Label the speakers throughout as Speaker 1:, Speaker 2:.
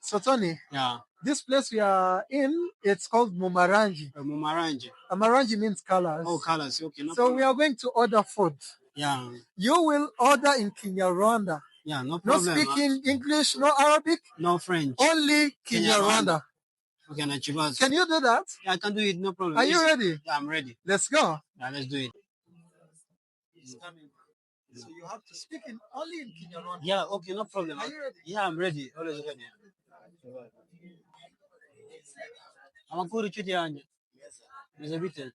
Speaker 1: So Tony,
Speaker 2: Yeah.
Speaker 1: this place we are in, it's called Mumarangi.
Speaker 2: Mumarangi.
Speaker 1: Mumarangi means colors.
Speaker 2: Oh, colors. Okay. No
Speaker 1: So
Speaker 2: problem.
Speaker 1: we are going to order food.
Speaker 2: Yeah.
Speaker 1: You will order in kinyarwanda.
Speaker 2: Yeah, no
Speaker 1: No
Speaker 2: problem.
Speaker 1: speaking English, no Arabic,
Speaker 2: No French.
Speaker 1: only kinyarwanda.
Speaker 2: Okay, na chibas.
Speaker 1: Can you do that?
Speaker 2: Yeah, I can do it. No problem.
Speaker 1: Are you ready?
Speaker 2: Yeah, I'm ready.
Speaker 1: Let's go.
Speaker 2: Yeah, let's do it.
Speaker 1: He's coming. So you have to speak in only in kinyarwanda.
Speaker 2: Yeah, okay, no problem.
Speaker 1: Are you ready?
Speaker 2: Yeah, I'm ready. Always ready. Amakuru chuti yanje. Is a bit.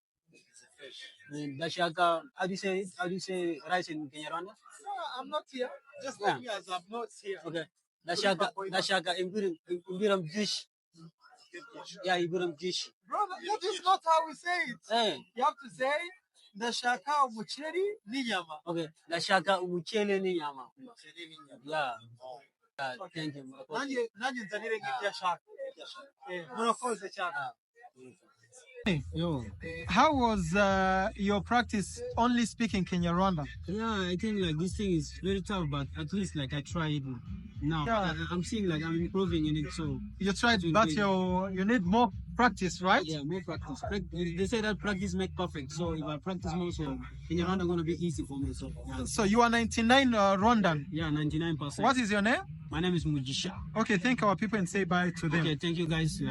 Speaker 2: Dashaka, how do you say it? How do you say rice in Kinyarwanda?
Speaker 1: No, I'm not here. Just like me as I'm not here.
Speaker 2: Okay. Dashaka, imbiram dish. Yeah, imbiram dish.
Speaker 1: Brother, that is not how we say it.
Speaker 2: Hey.
Speaker 1: You have to say Nashaka umucheri n'inyama.
Speaker 2: Okay. Dashaka umuchele ni nyama. Yeah. Thank you.
Speaker 1: Nanjye nzanire nk'ibyo ashaka. Murakoze cyane.
Speaker 2: Yo.
Speaker 1: How was your practice only speaking Kinyarwanda?
Speaker 2: Yeah, I think like this thing is very tough, but at least like I tried now.
Speaker 1: Yeah.
Speaker 2: I'm seeing like I'm improving in it, so
Speaker 1: You tried, but you need more practice, right?
Speaker 2: yeah, more practice. They say that practice make perfect. So if I practice more, so Kinyarwanda gonna be easy for me. So yeah,
Speaker 1: So you are 99 Rwandan.
Speaker 2: yeah, 99%.
Speaker 1: What is your name?
Speaker 2: My name is Mujisha.
Speaker 1: Okay, thank our people and say bye to them.
Speaker 2: Okay, thank you guys.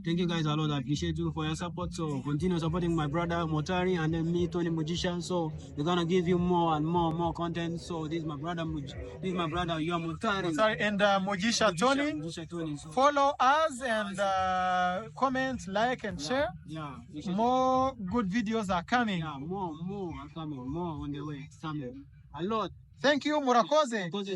Speaker 2: Thank you guys a lot. I appreciate you for your support. So continue supporting my brother Motari and then me, Tony Mujisha. So we're gonna give you more and more content. So this is my brother This is my brother. You are Motari.
Speaker 1: Sorry, and Mujisha Tony.
Speaker 2: Mujisha Tony. So,
Speaker 1: Follow us and comment, like, and share.
Speaker 2: yeah.
Speaker 1: More good videos are coming.
Speaker 2: Yeah, more are coming. More on the way. Coming. A lot.
Speaker 1: Thank you, Murakoze.
Speaker 2: Because